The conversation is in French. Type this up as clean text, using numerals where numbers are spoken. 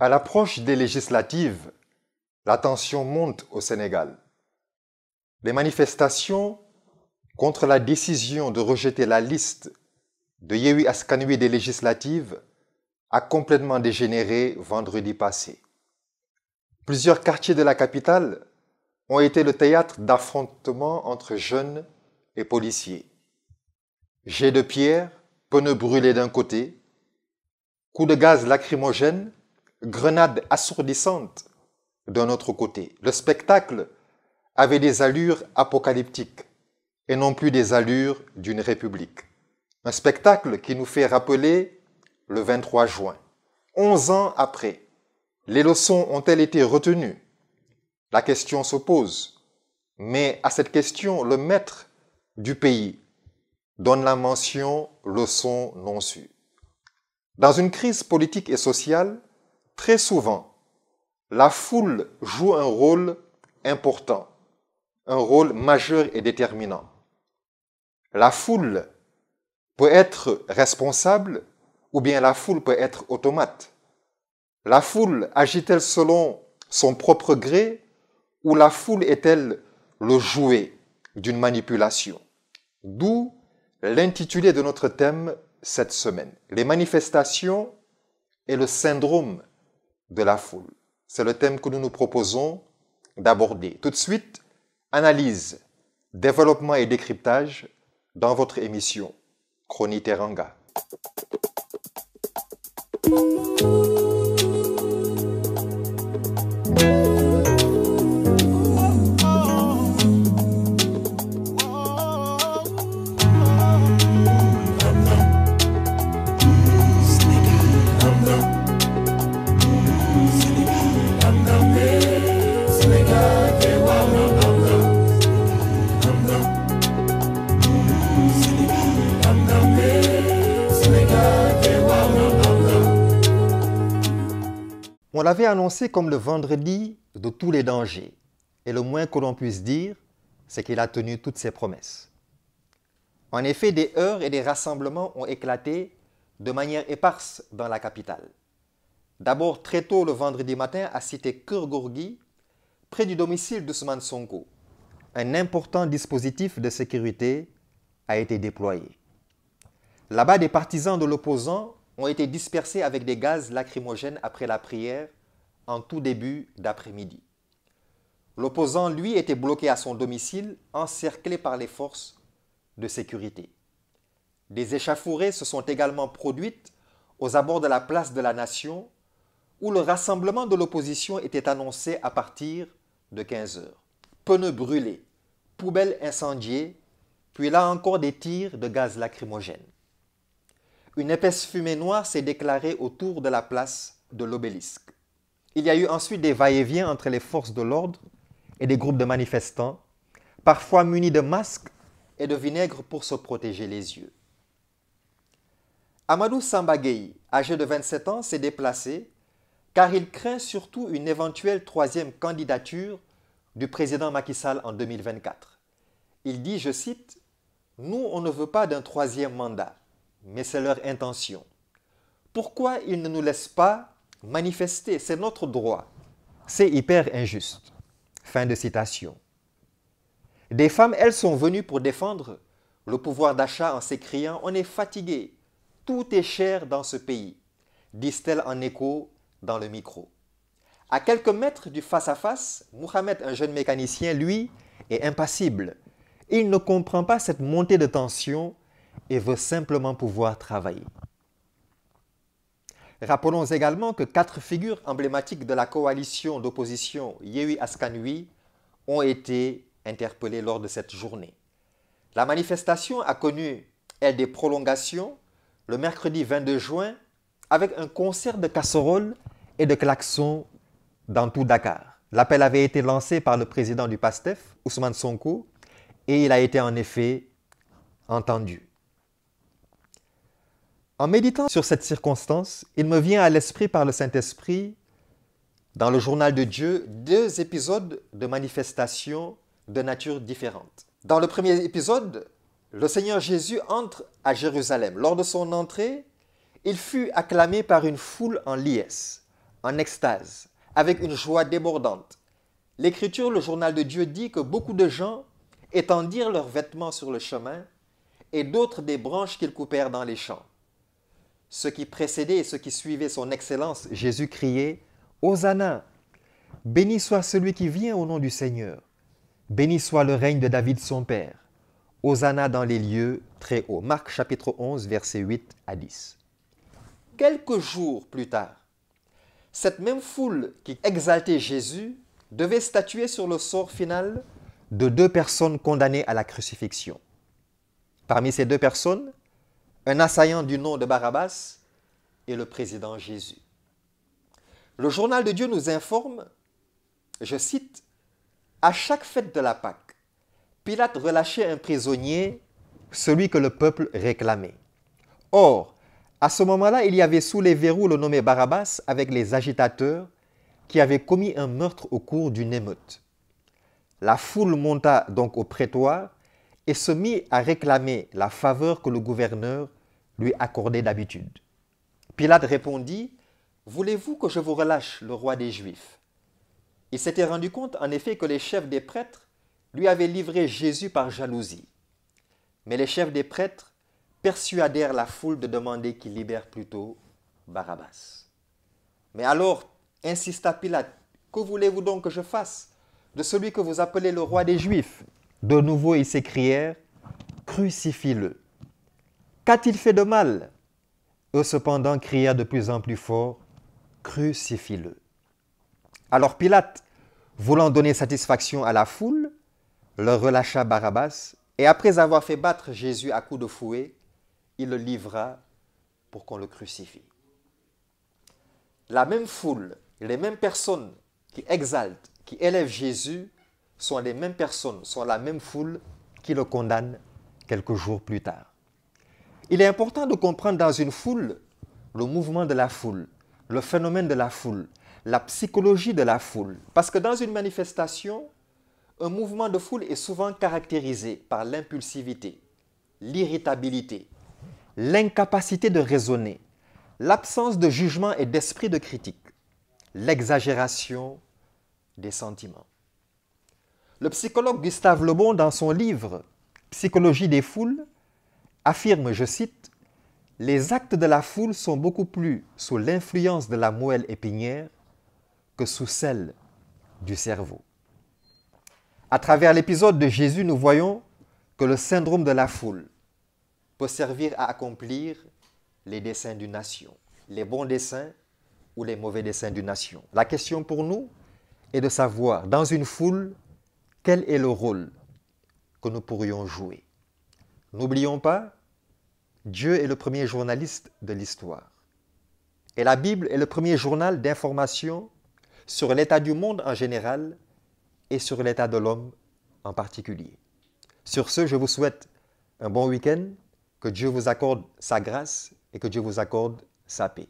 À l'approche des législatives, la tension monte au Sénégal. Les manifestations contre la décision de rejeter la liste de Yewwi Askan Wi des législatives a complètement dégénéré vendredi passé. Plusieurs quartiers de la capitale ont été le théâtre d'affrontements entre jeunes et policiers. Jets de pierre, pneus brûlés d'un côté, coups de gaz lacrymogènes, grenades assourdissantes d'un autre côté. Le spectacle avait des allures apocalyptiques et non plus des allures d'une république. Un spectacle qui nous fait rappeler le 23 juin. 11 ans après, les leçons ont-elles été retenues? La question se pose. Mais à cette question, le maître du pays donne la mention leçon non sûe. Dans une crise politique et sociale, très souvent, la foule joue un rôle important, un rôle majeur et déterminant. La foule peut être responsable ou bien la foule peut être automate. La foule agit-elle selon son propre gré ou la foule est-elle le jouet d'une manipulation? D'où l'intitulé de notre thème cette semaine, les manifestations et le syndrome de la foule. C'est le thème que nous nous proposons d'aborder. Tout de suite, analyse, développement et décryptage dans votre émission Chronique Teranga. On l'avait annoncé comme le vendredi de tous les dangers. Et le moins que l'on puisse dire, c'est qu'il a tenu toutes ses promesses. En effet, des heurts et des rassemblements ont éclaté de manière éparse dans la capitale. D'abord, très tôt le vendredi matin, à cité Keur Gorgui, près du domicile d'Ousmane Sonko, un important dispositif de sécurité a été déployé. Là-bas, des partisans de l'opposant ont été dispersés avec des gaz lacrymogènes après la prière en tout début d'après-midi. L'opposant, lui, était bloqué à son domicile, encerclé par les forces de sécurité. Des échauffourées se sont également produites aux abords de la place de la Nation, où le rassemblement de l'opposition était annoncé à partir de 15 heures. Pneus brûlés, poubelles incendiées, puis là encore des tirs de gaz lacrymogène. Une épaisse fumée noire s'est déclarée autour de la place de l'Obélisque. Il y a eu ensuite des va-et-vient entre les forces de l'ordre et des groupes de manifestants, parfois munis de masques et de vinaigre pour se protéger les yeux. Amadou Samba Gueye, âgé de 27 ans, s'est déplacé car il craint surtout une éventuelle troisième candidature du président Macky Sall en 2024. Il dit, je cite, « Nous, on ne veut pas d'un troisième mandat, mais c'est leur intention. Pourquoi ils ne nous laissent pas manifester? C'est notre droit. C'est hyper injuste. » Fin de citation. Des femmes, elles, sont venues pour défendre le pouvoir d'achat en s'écriant « On est fatigué, tout est cher dans ce pays », disent-elles en écho dans le micro. À quelques mètres du face-à-face, Mohamed, un jeune mécanicien, lui, est impassible. Il ne comprend pas cette montée de tension et veut simplement pouvoir travailler. Rappelons également que 4 figures emblématiques de la coalition d'opposition Yewwi Askan Wi ont été interpellées lors de cette journée. La manifestation a connu, elle, des prolongations le mercredi 22 juin avec un concert de casseroles et de klaxons dans tout Dakar. L'appel avait été lancé par le président du PASTEF, Ousmane Sonko, et il a été en effet entendu. En méditant sur cette circonstance, il me vient à l'esprit par le Saint-Esprit, dans le journal de Dieu, 2 épisodes de manifestations de nature différente. Dans le premier épisode, le Seigneur Jésus entre à Jérusalem. Lors de son entrée, il fut acclamé par une foule en liesse. en extase, avec une joie débordante. L'Écriture, le journal de Dieu, dit que beaucoup de gens étendirent leurs vêtements sur le chemin et d'autres des branches qu'ils coupèrent dans les champs. Ceux qui précédaient et ceux qui suivaient son excellence, Jésus criait « Hosanna ! Béni soit celui qui vient au nom du Seigneur. Béni soit le règne de David son père. Hosanna dans les lieux très hauts. » Marc chapitre 11, versets 8 à 10. Quelques jours plus tard, cette même foule qui exaltait Jésus devait statuer sur le sort final de 2 personnes condamnées à la crucifixion. Parmi ces 2 personnes, un assaillant du nom de Barabbas et le président Jésus. Le journal de Dieu nous informe, je cite, « À chaque fête de la Pâque, Pilate relâchait un prisonnier, celui que le peuple réclamait. Or, à ce moment-là, il y avait sous les verrous le nommé Barabbas avec les agitateurs qui avaient commis un meurtre au cours d'une émeute. La foule monta donc au prétoire et se mit à réclamer la faveur que le gouverneur lui accordait d'habitude. Pilate répondit, « Voulez-vous que je vous relâche le roi des Juifs ?» Il s'était rendu compte en effet que les chefs des prêtres lui avaient livré Jésus par jalousie. Mais les chefs des prêtres persuadèrent la foule de demander qu'il libère plutôt Barabbas. Mais alors, insista Pilate, « Que voulez-vous donc que je fasse de celui que vous appelez le roi des Juifs ?» De nouveau, ils s'écrièrent, « Crucifie-le. » Qu'a-t-il fait de mal? Eux cependant crièrent de plus en plus fort, « Crucifie-le. » Alors Pilate, voulant donner satisfaction à la foule, leur relâcha Barabbas, et après avoir fait battre Jésus à coups de fouet, il le livra pour qu'on le crucifie. La même foule, les mêmes personnes qui exaltent, qui élèvent Jésus, sont les mêmes personnes, sont la même foule qui le condamne quelques jours plus tard. Il est important de comprendre dans une foule le mouvement de la foule, le phénomène de la foule, la psychologie de la foule. Parce que dans une manifestation, un mouvement de foule est souvent caractérisé par l'impulsivité, l'irritabilité, l'incapacité de raisonner, l'absence de jugement et d'esprit de critique, l'exagération des sentiments. Le psychologue Gustave Le Bon, dans son livre « Psychologie des foules », affirme, je cite, « Les actes de la foule sont beaucoup plus sous l'influence de la moelle épinière que sous celle du cerveau. » À travers l'épisode de Jésus, nous voyons que le syndrome de la foule peut servir à accomplir les desseins d'une nation, les bons desseins ou les mauvais desseins d'une nation. La question pour nous est de savoir, dans une foule, quel est le rôle que nous pourrions jouer. N'oublions pas, Dieu est le premier journaliste de l'histoire. Et la Bible est le premier journal d'information sur l'état du monde en général et sur l'état de l'homme en particulier. Sur ce, je vous souhaite un bon week-end, que Dieu vous accorde sa grâce et que Dieu vous accorde sa paix.